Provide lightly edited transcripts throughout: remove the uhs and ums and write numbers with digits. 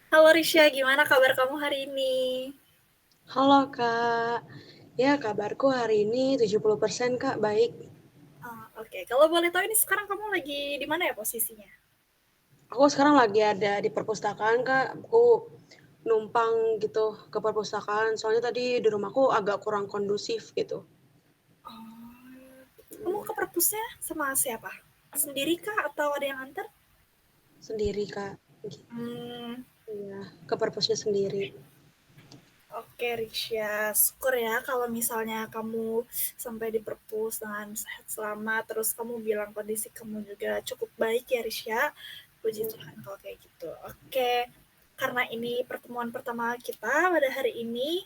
Halo Risha, gimana kabar kamu hari ini? Halo Kak, ya kabarku hari ini 70% Kak, baik. Oke. Kalau boleh tahu ini sekarang kamu lagi di mana ya posisinya? Aku sekarang lagi ada di perpustakaan Kak, aku numpang gitu ke perpustakaan, soalnya tadi di rumahku agak kurang kondusif gitu. Oh, kamu ke perpusnya sama siapa? Sendiri kah atau ada yang antar? Sendiri Kak, Hmm, iya, ke perpusnya sendiri. oke Risha, syukur ya kalau misalnya kamu sampai di perpus dengan sehat selamat, terus kamu bilang kondisi kamu juga cukup baik ya Risha. Puji Tuhan kalau kayak gitu. Oke, karena ini pertemuan pertama kita pada hari ini,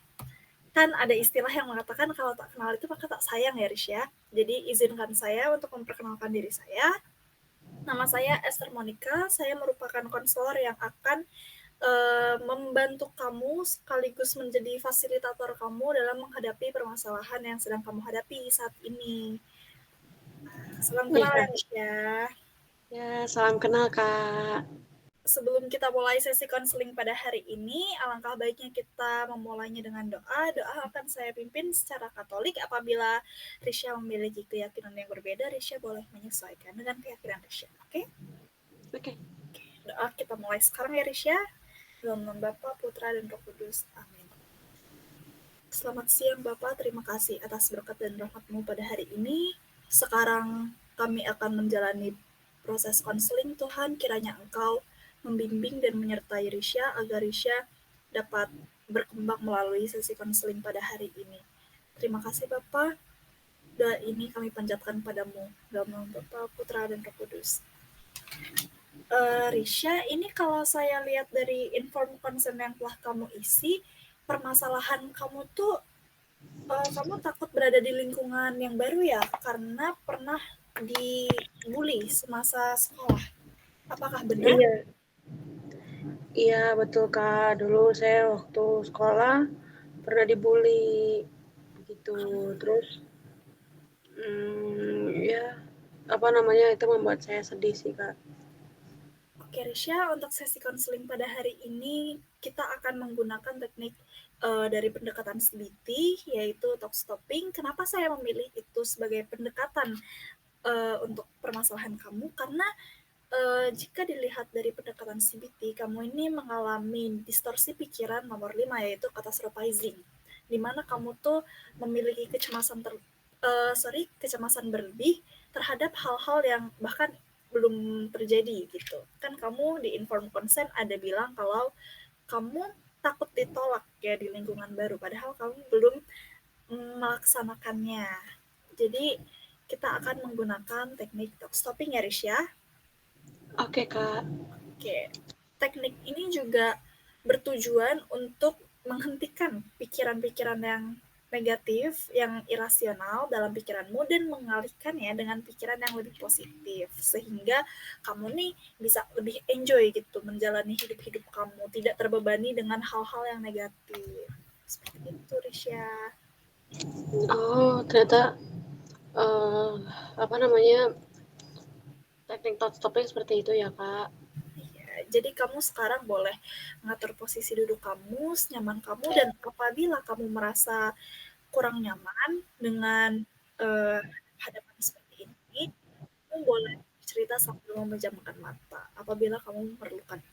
kan ada istilah yang mengatakan kalau tak kenal itu maka tak sayang ya Rish ya. Jadi izinkan saya untuk memperkenalkan diri saya. Nama saya Esther Monica, saya merupakan konselor yang akan membantu kamu sekaligus menjadi fasilitator kamu dalam menghadapi permasalahan yang sedang kamu hadapi saat ini. Salam Iya kenal ya Kak, Rish ya. ya salam kenal Kak. Sebelum kita mulai sesi konseling pada hari ini, alangkah baiknya kita memulainya dengan doa. Doa akan saya pimpin secara Katolik. Apabila Risha memiliki keyakinan yang berbeda, Risha boleh menyesuaikan dengan keyakinan Risha. Oke? Oke, Doa kita mulai sekarang ya Risha. Dalam nama Bapa, Putra, dan Roh Kudus. Amin. Selamat siang Bapak, terima kasih atas berkat dan rahmat-Mu pada hari ini. Sekarang kami akan menjalani proses konseling Tuhan, kiranya Engkau membimbing dan menyertai Risha agar Risha dapat berkembang melalui sesi konseling pada hari ini. Terima kasih Bapak, doa ini kami panjatkan padamu. Dalam nama Bapa, Putra, dan Roh Kudus. Risha, ini kalau saya lihat dari inform consent yang telah kamu isi, permasalahan kamu tuh kamu takut berada di lingkungan yang baru ya karena pernah dibully semasa sekolah. Apakah benar? iya, iya betul Kak, dulu saya waktu sekolah pernah dibully gitu, terus ya apa namanya itu membuat saya sedih sih Kak. Oke, Risha, untuk sesi konseling pada hari ini kita akan menggunakan teknik dari pendekatan CBT, yaitu talk stopping. Kenapa saya memilih itu sebagai pendekatan untuk permasalahan kamu? Karena jika dilihat dari pendekatan CBT, kamu ini mengalami distorsi pikiran nomor 5 yaitu catastrophizing, di mana kamu tuh memiliki kecemasan berlebih terhadap hal-hal yang bahkan belum terjadi gitu. Kan kamu di inform consent ada bilang kalau kamu takut ditolak ya di lingkungan baru, padahal kamu belum melaksanakannya. Jadi kita akan menggunakan teknik talk stopping ya Rish ya. Oke Kak. Oke, teknik ini juga bertujuan untuk menghentikan pikiran-pikiran yang negatif, yang irasional dalam pikiranmu dan mengalihkannya dengan pikiran yang lebih positif. Sehingga kamu nih bisa lebih enjoy gitu menjalani hidup-hidup kamu, tidak terbebani dengan hal-hal yang negatif. Seperti itu, Risha. Oh, ternyata eh apa namanya teknik thought stopping seperti itu ya Kak. Ya, jadi kamu sekarang boleh mengatur posisi duduk kamu, senyaman kamu, dan apabila kamu merasa kurang nyaman dengan uh, hadapan seperti ini, kamu boleh cerita sambil memejamkan mata apabila kamu memerlukan.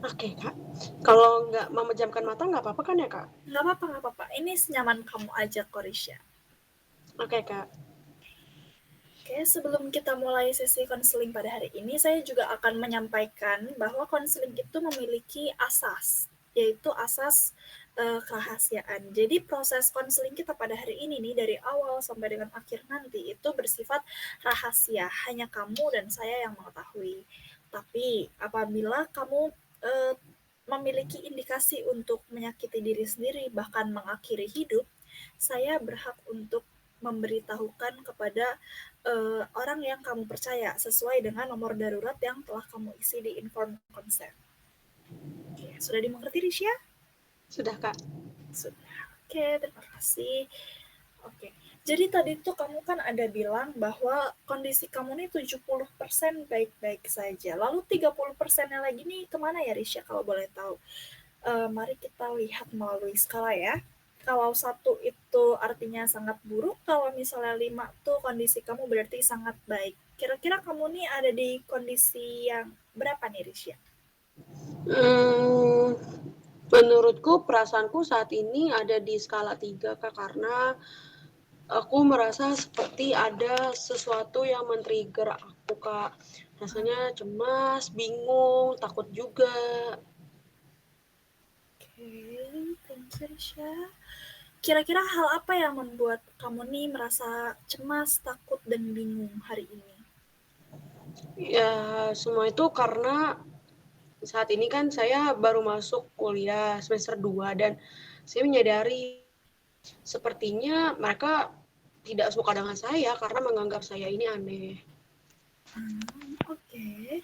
Oke Kak. Kalau nggak memejamkan mata nggak apa-apa kan ya Kak? Nggak apa-apa, nggak apa-apa. Ini senyaman kamu aja, Korisha. Oke Kak. Oke, sebelum kita mulai sesi konseling pada hari ini, saya juga akan menyampaikan bahwa konseling itu memiliki asas, yaitu asas kerahasiaan. Jadi proses konseling kita pada hari ini nih dari awal sampai dengan akhir nanti itu bersifat rahasia, hanya kamu dan saya yang mengetahui. Tapi apabila kamu eh, memiliki indikasi untuk menyakiti diri sendiri bahkan mengakhiri hidup, saya berhak untuk memberitahukan kepada orang yang kamu percaya sesuai dengan nomor darurat yang telah kamu isi di inform consent. Oke, sudah dimengerti Risha? Sudah Kak. Sudah. Oke, terima kasih. Oke. Jadi tadi tuh kamu kan ada bilang bahwa kondisi kamu nih 70% baik-baik saja. Lalu 30%-nya lagi nih kemana ya Risha kalau boleh tahu? Mari kita lihat melalui skala ya. Kalau 1 itu artinya sangat buruk, kalau misalnya 5 tuh kondisi kamu berarti sangat baik. Kira-kira kamu nih ada di kondisi yang berapa nih Risha? Hmm, menurutku perasaanku saat ini ada di skala 3 Kak, karena aku merasa seperti ada sesuatu yang men-trigger aku Kak. Rasanya cemas, bingung, takut juga. Oke, thank you Risha. Kira-kira hal apa yang membuat kamu nih merasa cemas, takut, dan bingung hari ini? Ya, semua itu karena saat ini kan saya baru masuk kuliah semester 2 dan saya menyadari sepertinya mereka tidak suka dengan saya karena menganggap saya ini aneh. Oke.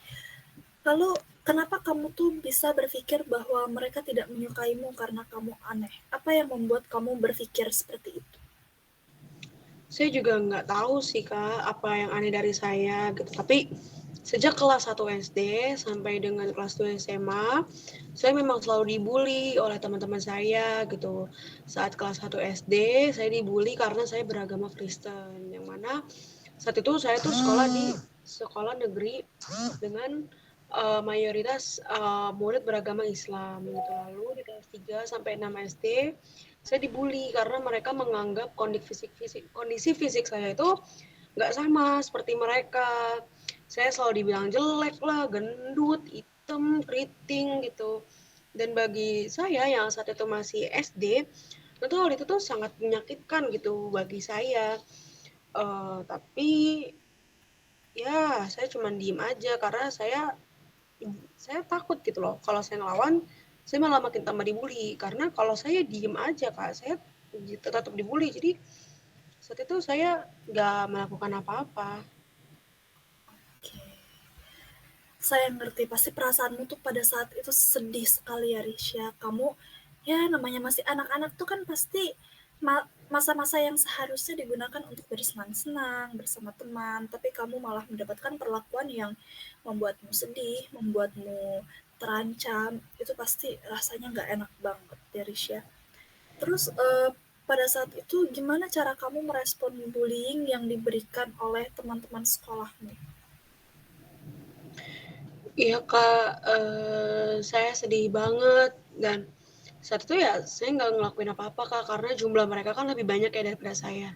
Lalu kenapa kamu tuh bisa berpikir bahwa mereka tidak menyukaimu karena kamu aneh? Apa yang membuat kamu berpikir seperti itu? Saya juga nggak tahu sih Kak, apa yang aneh dari saya gitu. Tapi sejak kelas 1 SD sampai dengan kelas 2 SMA, saya memang selalu dibully oleh teman-teman saya gitu. Saat kelas 1 SD, saya dibully karena saya beragama Kristen, yang mana saat itu saya tuh sekolah di sekolah negeri dengan mayoritas murid beragama Islam gitu. Lalu di kelas 3 sampai 6 SD saya dibully karena mereka menganggap kondisi fisik saya itu nggak sama seperti mereka. Saya selalu dibilang jelek lah, gendut, hitam, keriting gitu. Dan bagi saya yang saat itu masih SD, tentu hal itu tuh sangat menyakitkan gitu bagi saya. Tapi ya saya cuma diem aja karena saya takut gitu loh. Kalau saya ngelawan, saya malah makin tambah dibully. Karena kalau saya diem aja kak, saya tetap dibully. Jadi saat itu saya nggak melakukan apa-apa. Oke. Saya ngerti, pasti perasaanmu tuh pada saat itu sedih sekali ya Risha. Kamu, ya namanya masih anak-anak tuh kan pasti masa-masa yang seharusnya digunakan untuk bersenang-senang bersama teman, tapi kamu malah mendapatkan perlakuan yang membuatmu sedih, membuatmu terancam. Itu pasti rasanya nggak enak banget ya Risha. Terus pada saat itu gimana cara kamu merespon bullying yang diberikan oleh teman-teman sekolahmu? Iya kak, saya sedih banget dan saat itu ya saya nggak ngelakuin apa-apa kak karena jumlah mereka kan lebih banyak ya daripada saya.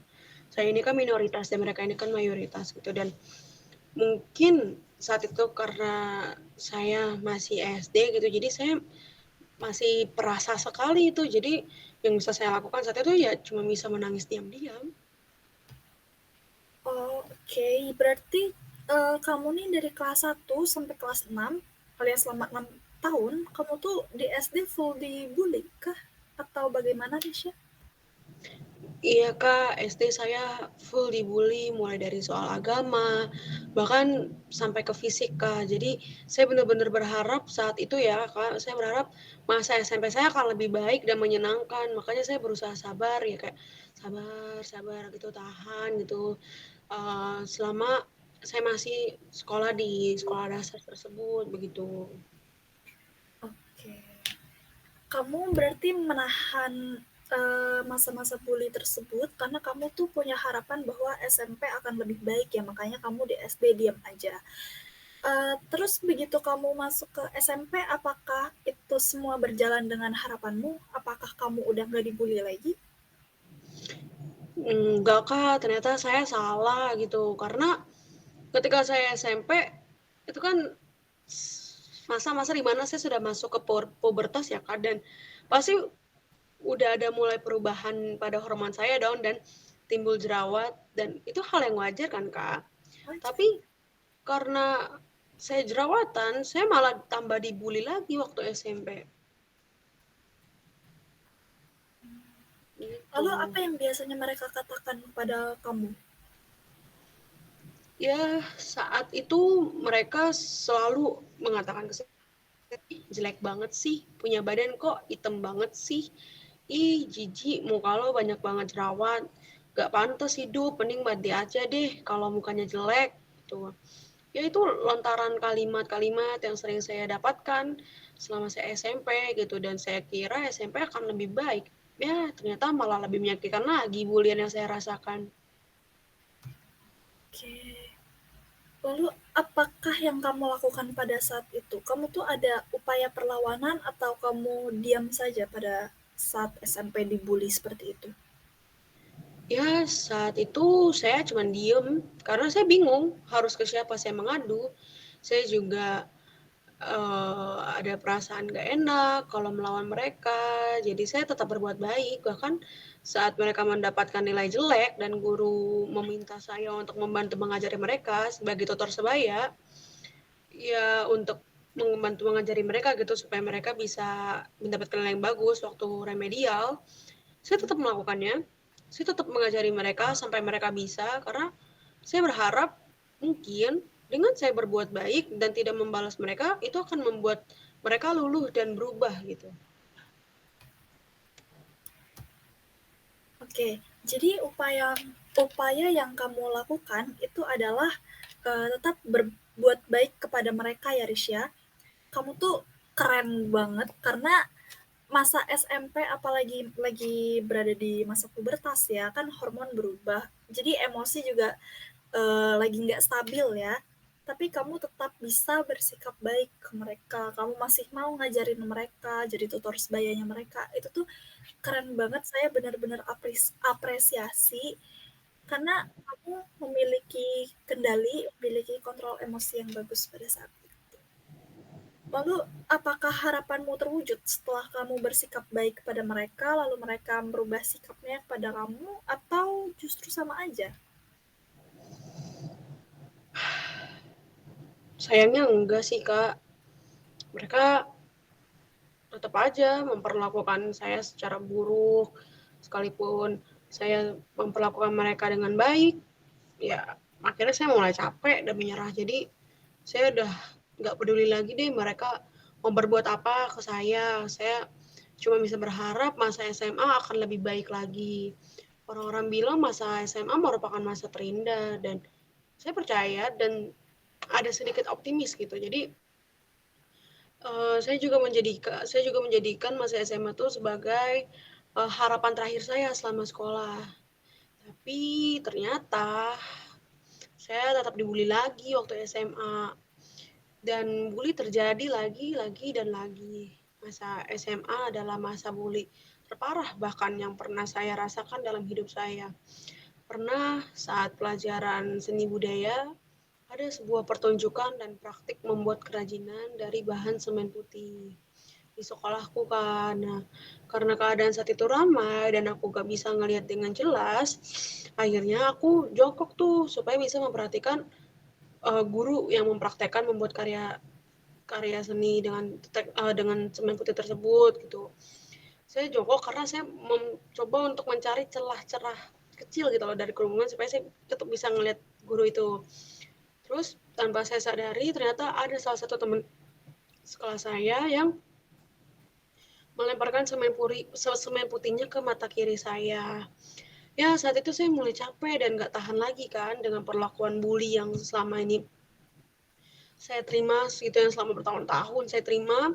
Saya ini kan minoritas dan mereka ini kan mayoritas gitu dan mungkin saat itu karena saya masih SD gitu jadi saya masih perasa sekali itu. Jadi yang bisa saya lakukan saat itu ya cuma bisa menangis diam-diam. Oh, oke. Berarti kamu nih dari kelas 1 sampai kelas 6, alias selama 6 tahun, kamu tuh di SD full dibully kah? Atau bagaimana, Risha? Iya kak, SD saya full dibully mulai dari soal agama, bahkan sampai ke fisik kak. Jadi saya benar-benar berharap saat itu ya kak, saya berharap masa SMP saya akan lebih baik dan menyenangkan. Makanya saya berusaha sabar ya kayak sabar, sabar gitu, tahan gitu. Selama saya masih sekolah di sekolah dasar tersebut begitu. Oke. Kamu berarti menahan masa-masa bully tersebut karena kamu tuh punya harapan bahwa SMP akan lebih baik ya, makanya kamu di SD diam aja. Terus begitu kamu masuk ke SMP, apakah itu semua berjalan dengan harapanmu? Apakah kamu udah nggak dibully lagi? Enggak Kak, ternyata saya salah gitu. Karena ketika saya SMP, itu kan masa-masa di mana saya sudah masuk ke pubertas ya Kak, dan pasti udah ada mulai perubahan pada hormon saya dong dan timbul jerawat dan itu hal yang wajar kan Kak. Wajar. Tapi karena saya jerawatan, saya malah tambah dibully lagi waktu SMP. Gitu. Lalu apa yang biasanya mereka katakan kepada kamu? Ya, saat itu mereka selalu mengatakan ke saya, jelek banget sih, punya badan kok hitam banget sih, ih jijik, muka lo banyak banget jerawat. gak pantas hidup, mending mati aja deh kalau mukanya jelek gitu. Ya itu lontaran kalimat-kalimat yang sering saya dapatkan selama saya SMP gitu, dan saya kira SMP akan lebih baik. Ya ternyata malah lebih menyakitkan lagi bulian yang saya rasakan. Oke. Lalu apakah yang kamu lakukan pada saat itu? Kamu tuh ada upaya perlawanan atau kamu diam saja pada saat SMP dibully seperti itu? Ya saat itu saya cuma diem karena saya bingung harus ke siapa saya mengadu. Saya juga ada perasaan gak enak kalau melawan mereka, jadi saya tetap berbuat baik. Bahkan saat mereka mendapatkan nilai jelek dan guru meminta saya untuk membantu mengajari mereka sebagai tutor sebaya, ya untuk membantu mengajari mereka gitu supaya mereka bisa mendapatkan nilai yang bagus waktu remedial, saya tetap melakukannya. Saya tetap mengajari mereka sampai mereka bisa, karena saya berharap mungkin dengan saya berbuat baik dan tidak membalas mereka, itu akan membuat mereka luluh dan berubah gitu. Oke, jadi upaya yang kamu lakukan itu adalah tetap berbuat baik kepada mereka ya, Risya. Kamu tuh keren banget karena masa SMP apalagi lagi berada di masa pubertas ya, kan hormon berubah. Jadi emosi juga lagi nggak stabil ya, tapi kamu tetap bisa bersikap baik ke mereka, kamu masih mau ngajarin mereka, jadi tutor sebayanya mereka, itu tuh keren banget. Saya benar-benar apresiasi karena kamu memiliki kendali, memiliki kontrol emosi yang bagus pada saat itu. Lalu, apakah harapanmu terwujud setelah kamu bersikap baik kepada mereka, lalu mereka merubah sikapnya kepada kamu, atau justru sama aja? Sayangnya enggak sih Kak, mereka tetap aja memperlakukan saya secara buruk, sekalipun saya memperlakukan mereka dengan baik, ya akhirnya saya mulai capek dan menyerah. Jadi saya udah nggak peduli lagi deh mereka mau berbuat apa ke saya cuma bisa berharap masa SMA akan lebih baik lagi. Orang-orang bilang masa SMA merupakan masa terindah, dan saya percaya dan ada sedikit optimis gitu. Jadi saya juga menjadikan masa SMA itu sebagai harapan terakhir saya selama sekolah. Tapi ternyata saya tetap dibully lagi waktu SMA. Dan bully terjadi lagi, lagi, dan lagi. Masa SMA adalah masa bully terparah bahkan yang pernah saya rasakan dalam hidup saya. Pernah saat pelajaran seni budaya, ada sebuah pertunjukan dan praktik membuat kerajinan dari bahan semen putih di sekolahku kan. Nah, karena keadaan saat itu ramai dan aku gak bisa ngelihat dengan jelas, akhirnya aku jongkok tuh supaya bisa memperhatikan guru yang mempraktekkan membuat karya karya seni dengan semen putih tersebut gitu. Saya jongkok karena saya mencoba untuk mencari celah-celah kecil gitu loh dari kerumunan supaya saya tetap bisa ngelihat guru itu. Terus tanpa saya sadari ternyata ada salah satu teman sekelas saya yang melemparkan semen putihnya ke mata kiri saya. Ya saat itu saya mulai capek dan gak tahan lagi kan dengan perlakuan bully yang selama ini saya terima, itu yang selama bertahun-tahun saya terima.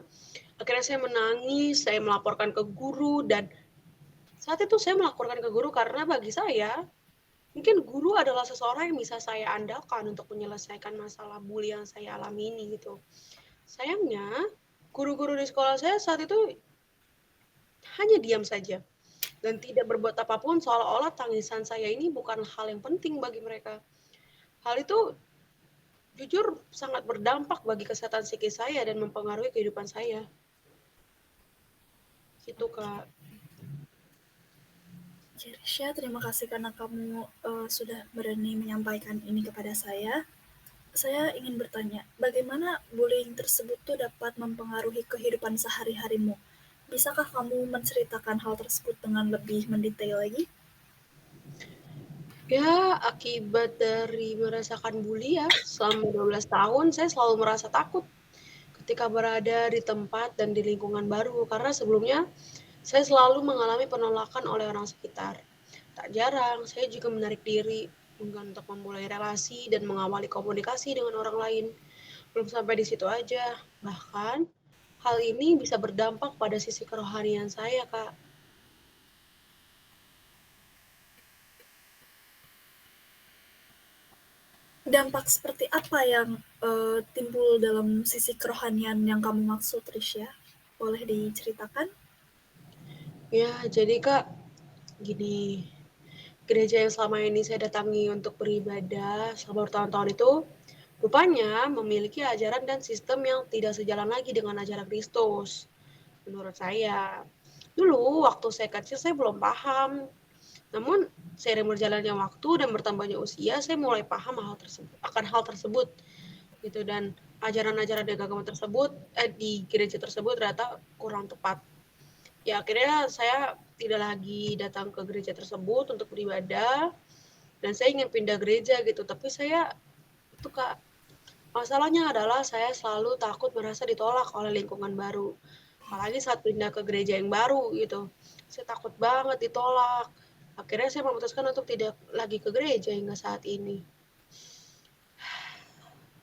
Akhirnya saya menangis, saya melaporkan ke guru, dan saat itu saya melaporkan ke guru karena bagi saya, mungkin guru adalah seseorang yang bisa saya andalkan untuk menyelesaikan masalah bully yang saya alami ini gitu. Sayangnya, guru-guru di sekolah saya saat itu hanya diam saja dan tidak berbuat apapun, seolah-olah tangisan saya ini bukan hal yang penting bagi mereka. Hal itu jujur sangat berdampak bagi kesehatan psikis saya dan mempengaruhi kehidupan saya. Gitu, Kak. Cirisya, terima kasih karena kamu sudah berani menyampaikan ini kepada saya. Saya ingin bertanya, bagaimana bullying tersebut tuh dapat mempengaruhi kehidupan sehari-harimu? Bisakah kamu menceritakan hal tersebut dengan lebih mendetail lagi? Ya, akibat dari merasakan bully ya, selama 12 tahun saya selalu merasa takut ketika berada di tempat dan di lingkungan baru, karena sebelumnya saya selalu mengalami penolakan oleh orang sekitar. Tak jarang, saya juga menarik diri untuk memulai relasi dan mengawali komunikasi dengan orang lain. Belum sampai di situ aja, bahkan hal ini bisa berdampak pada sisi kerohanian saya, Kak. Dampak seperti apa yang timbul dalam sisi kerohanian yang kamu maksud, Risha? Boleh diceritakan? Ya, jadi Kak, gini, gereja yang selama ini saya datangi untuk beribadah selama bertahun-tahun itu rupanya memiliki ajaran dan sistem yang tidak sejalan lagi dengan ajaran Kristus. Menurut saya, dulu waktu saya kecil saya belum paham. Namun seiring berjalannya waktu dan bertambahnya usia, saya mulai paham hal tersebut gitu, dan ajaran-ajaran di agama tersebut di gereja tersebut ternyata kurang tepat. Ya akhirnya saya tidak lagi datang ke gereja tersebut untuk beribadah dan saya ingin pindah gereja gitu. Tapi saya itu Kak, masalahnya adalah saya selalu takut merasa ditolak oleh lingkungan baru. Apalagi saat pindah ke gereja yang baru gitu. Saya takut banget ditolak. Akhirnya saya memutuskan untuk tidak lagi ke gereja hingga saat ini.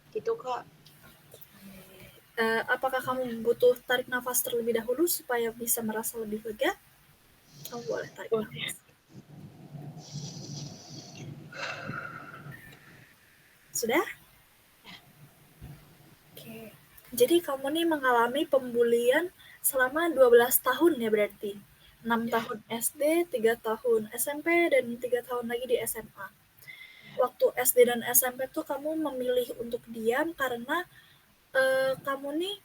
Gitu Kak. Apakah kamu butuh tarik nafas terlebih dahulu supaya bisa merasa lebih lega? Kamu boleh tarik Oke. nafas. Sudah? Oke. Jadi kamu nih mengalami pembulian selama 12 tahun ya berarti? 6 Ya, tahun SD, 3 tahun SMP, dan 3 tahun lagi di SMA. Waktu SD dan SMP tuh kamu memilih untuk diam karena kamu nih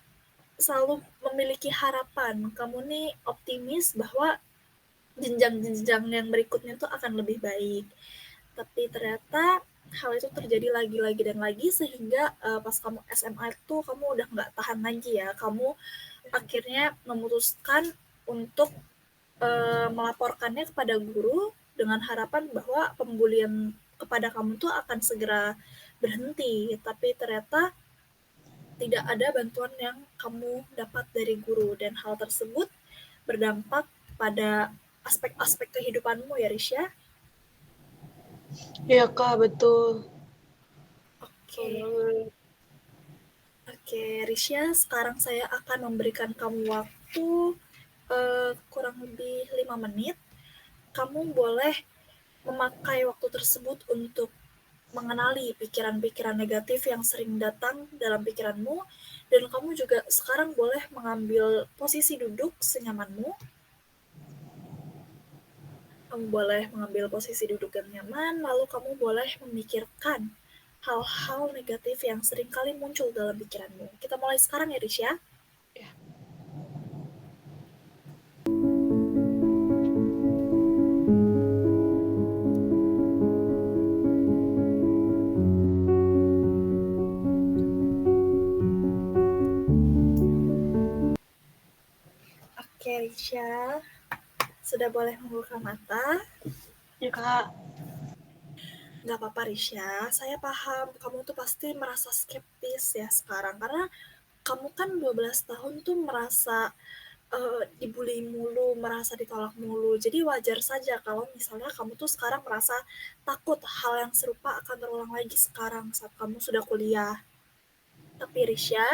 selalu memiliki harapan. Kamu nih optimis bahwa jenjang-jenjang yang berikutnya tuh akan lebih baik. Tapi ternyata hal itu terjadi lagi-lagi dan lagi sehingga pas kamu SMA itu kamu udah nggak tahan lagi ya. Kamu akhirnya memutuskan untuk melaporkannya kepada guru dengan harapan bahwa pembulian kepada kamu tuh akan segera berhenti. Tapi ternyata tidak ada bantuan yang kamu dapat dari guru dan hal tersebut berdampak pada aspek-aspek kehidupanmu ya Risha. iya Kak, betul. Betul Oke, banget. oke Risha, sekarang saya akan memberikan kamu waktu kurang lebih 5 menit. Kamu boleh memakai waktu tersebut untuk mengenali pikiran-pikiran negatif yang sering datang dalam pikiranmu, dan kamu juga sekarang boleh mengambil posisi duduk senyamanmu. Kamu boleh mengambil posisi duduk yang nyaman, lalu kamu boleh memikirkan hal-hal negatif yang sering kali muncul dalam pikiranmu. Kita mulai sekarang ya, Risha. Ya. Oke, Risha. Sudah boleh membuka mata. Ya Kak. Nggak apa-apa, Risha. Saya paham kamu tuh pasti merasa skeptis ya sekarang. Karena kamu kan 12 tahun tuh merasa dibully mulu, merasa ditolak mulu. Jadi wajar saja kalau misalnya kamu tuh sekarang merasa takut hal yang serupa akan terulang lagi sekarang saat kamu sudah kuliah. Tapi Risha,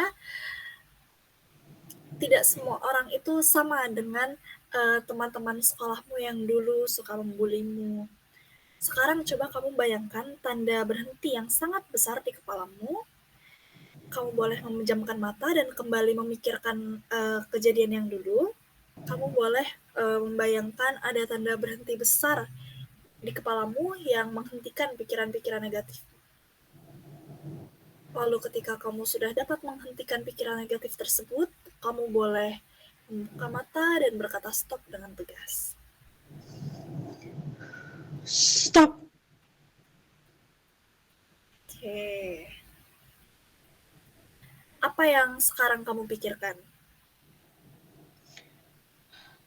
tidak semua orang itu sama dengan teman-teman sekolahmu yang dulu suka membulimu. Sekarang coba kamu bayangkan tanda berhenti yang sangat besar di kepalamu. Kamu boleh memejamkan mata dan kembali memikirkan kejadian yang dulu. Kamu boleh membayangkan ada tanda berhenti besar di kepalamu yang menghentikan pikiran-pikiran negatif. Lalu ketika kamu sudah dapat menghentikan pikiran negatif tersebut, kamu boleh membuka mata dan berkata stop dengan tegas. Stop. Oke. Apa yang sekarang kamu pikirkan?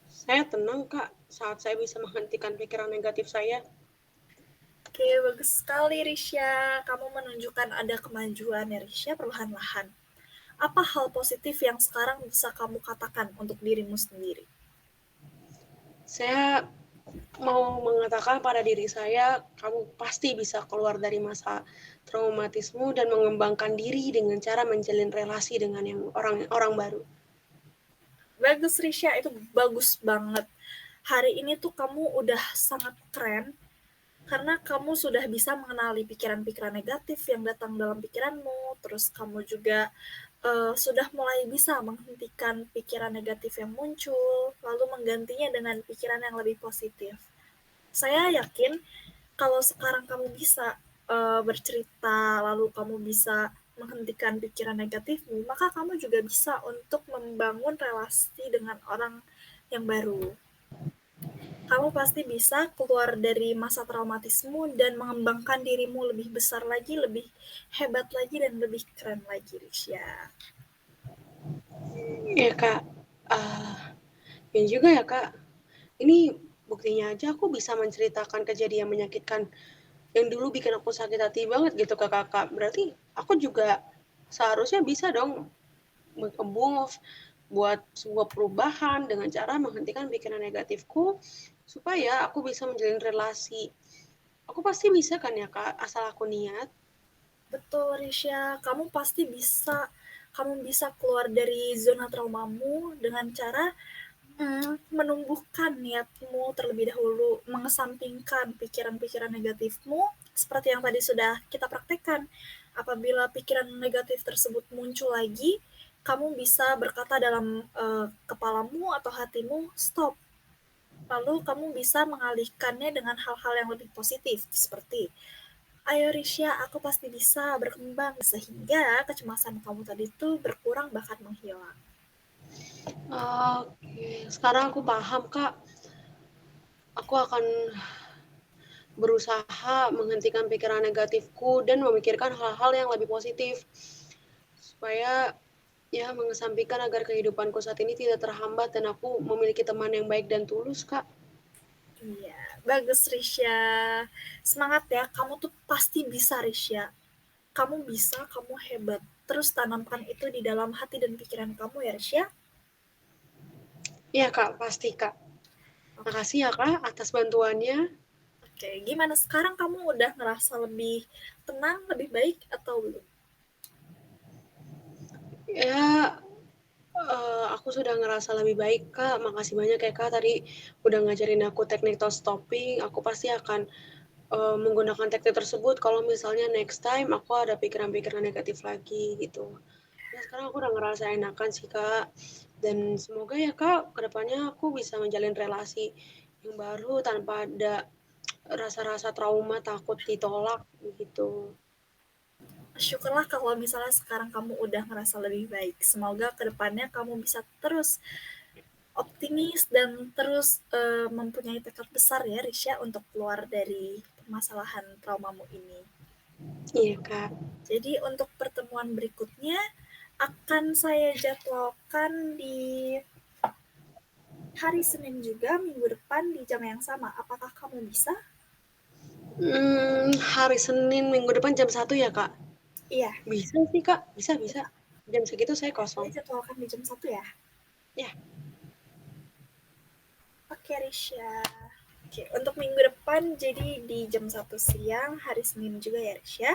Saya tenang Kak saat saya bisa menghentikan pikiran negatif saya. Oke, bagus sekali Risha. Kamu menunjukkan ada kemajuan ya Risha, perlahan-lahan. Apa hal positif yang sekarang bisa kamu katakan untuk dirimu sendiri? Saya mau mengatakan pada diri saya, kamu pasti bisa keluar dari masa traumatismu dan mengembangkan diri dengan cara menjalin relasi dengan yang orang baru. Bagus Risha, itu bagus banget. Hari ini tuh kamu udah sangat keren karena kamu sudah bisa mengenali pikiran-pikiran negatif yang datang dalam pikiranmu, terus kamu juga sudah mulai bisa menghentikan pikiran negatif yang muncul, lalu menggantinya dengan pikiran yang lebih positif. Saya yakin kalau sekarang kamu bisa bercerita, lalu kamu bisa menghentikan pikiran negatifmu, maka kamu juga bisa untuk membangun relasi dengan orang yang baru. Kamu pasti bisa keluar dari masa traumatismu dan mengembangkan dirimu lebih besar lagi, lebih hebat lagi, dan lebih keren lagi, Risha. Ya kak, uh, ya juga ya kak, ini buktinya aja aku bisa menceritakan kejadian menyakitkan yang dulu bikin aku sakit hati banget gitu ke kakak. Berarti aku juga seharusnya bisa dong move buat sebuah perubahan dengan cara menghentikan pikiran negatifku supaya aku bisa menjalin relasi. Aku pasti bisa kan ya kak, asal aku niat. Betul, Risha. Kamu pasti bisa. Kamu bisa keluar dari zona traumamu dengan cara menumbuhkan niatmu terlebih dahulu, mengesampingkan pikiran-pikiran negatifmu, seperti yang tadi sudah kita praktekkan. Apabila pikiran negatif tersebut muncul lagi, kamu bisa berkata dalam kepalamu atau hatimu, stop. Lalu kamu bisa mengalihkannya dengan hal-hal yang lebih positif, seperti ayo Risha, aku pasti bisa berkembang sehingga kecemasan kamu tadi itu berkurang bahkan menghilang. Oke, sekarang aku paham kak. Aku akan berusaha menghentikan pikiran negatifku dan memikirkan hal-hal yang lebih positif supaya ya mengesampingkan agar kehidupanku saat ini tidak terhambat dan aku memiliki teman yang baik dan tulus kak. Iya, bagus Risha. Semangat ya, kamu tuh pasti bisa Risha. Kamu bisa, kamu hebat. Terus tanamkan itu di dalam hati dan pikiran kamu ya Risha. Iya kak, pasti kak. Oke, Makasih ya kak atas bantuannya. oke. Gimana sekarang kamu udah ngerasa lebih tenang, lebih baik atau belum? Ya, aku sudah ngerasa lebih baik kak. Makasih banyak ya kak tadi udah ngajarin aku teknik toast stopping. Aku pasti akan menggunakan teknik tersebut kalau misalnya next time aku ada pikiran-pikiran negatif lagi gitu. Ya sekarang aku udah ngerasa enakan sih kak. Dan semoga ya kak kedepannya aku bisa menjalin relasi yang baru tanpa ada rasa-rasa trauma takut ditolak gitu. Syukurlah kalau misalnya sekarang kamu udah ngerasa lebih baik. Semoga kedepannya kamu bisa terus optimis dan terus mempunyai tekad besar ya Risha untuk keluar dari permasalahan traumamu ini. Iya kak. Jadi untuk pertemuan berikutnya akan saya jadwalkan di hari Senin juga minggu depan di jam yang sama. Apakah kamu bisa? Hari Senin minggu depan jam 1 ya kak? Iya, Bisa sih kak, bisa bisa. bisa. Jam segitu saya Saya kosong. jadwalkan di jam 1 ya. Ya, Oke, Risha. Oke, untuk minggu depan jadi di jam 1 siang, hari Senin juga ya, Risha.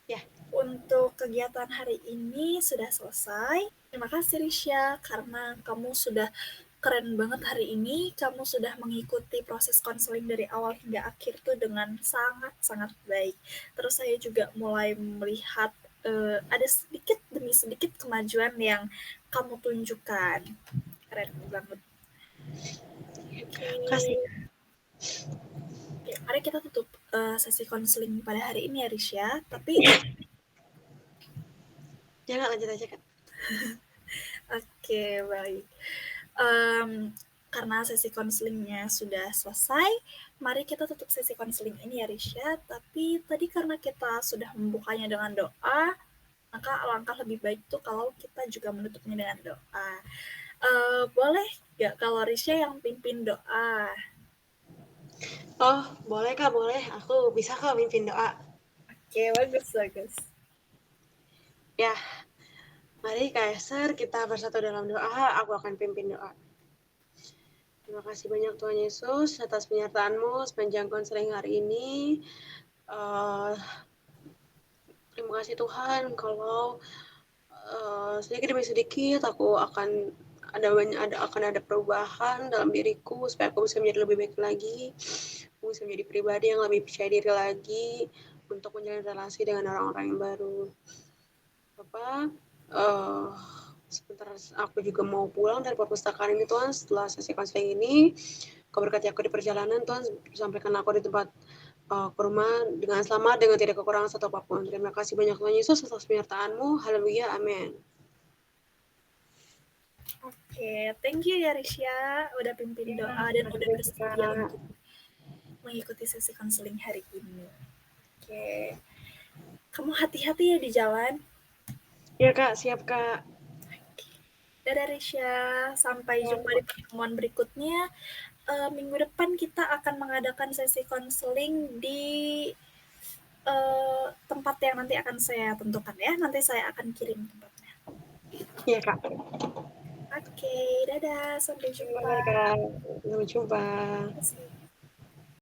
ya. Untuk kegiatan hari ini sudah selesai. Terima kasih, Risha, karena kamu sudah keren banget hari ini. Kamu sudah mengikuti proses konseling dari awal hingga akhir tuh dengan sangat-sangat baik. Terus saya juga mulai melihat ada sedikit demi sedikit kemajuan yang kamu tunjukkan. Keren banget. Oke, Kasih. oke, mari kita tutup sesi konseling pada hari ini ya, Risha. Tapi Jangan lanjut aja kak. oke, baik. um, karena sesi konselingnya sudah selesai, mari kita tutup sesi konseling ini ya Risha. Tapi tadi karena kita sudah membukanya dengan doa, maka alangkah lebih baik tuh kalau kita juga menutupnya dengan doa. Boleh gak kalau Risha yang pimpin doa? Oh, boleh kak, boleh. Aku bisa kak mimpin doa. Oke, bagus, bagus. Ya, mari Kak Esther kita bersatu dalam doa. Aku akan pimpin doa. Terima kasih banyak Tuhan Yesus atas penyertaan-Mu sepanjang konseling hari ini. Terima kasih Tuhan kalau sedikit demi sedikit aku akan ada perubahan dalam diriku supaya aku bisa menjadi lebih baik lagi. Aku bisa menjadi pribadi yang lebih percaya diri lagi untuk menjalin relasi dengan orang-orang yang baru. Bapak, sebentar aku juga mau pulang dari perpustakaan ini Tuhan setelah sesi konseling ini. Kau berkati aku di perjalanan Tuhan, sampaikan aku di tempat ke rumah dengan selamat, dengan tidak kekurangan satu apapun. Terima kasih banyak Tuhan Yesus atas penyertaan-Mu. Haleluya, amin. Oke, thank you ya Risha, udah pimpin doa dan udah bersedia untuk mengikuti sesi konseling hari ini. Oke, kamu hati-hati ya di jalan. Ya Kak, siap Kak. Dadah Risha, sampai jumpa di pertemuan berikutnya. Minggu depan kita akan mengadakan sesi konseling di tempat yang nanti akan saya tentukan ya. Nanti saya akan kirim tempatnya. Iya Kak. Oke, dadah, sampai jumpa. Bye Kak. Sampai jumpa. Terima kasih.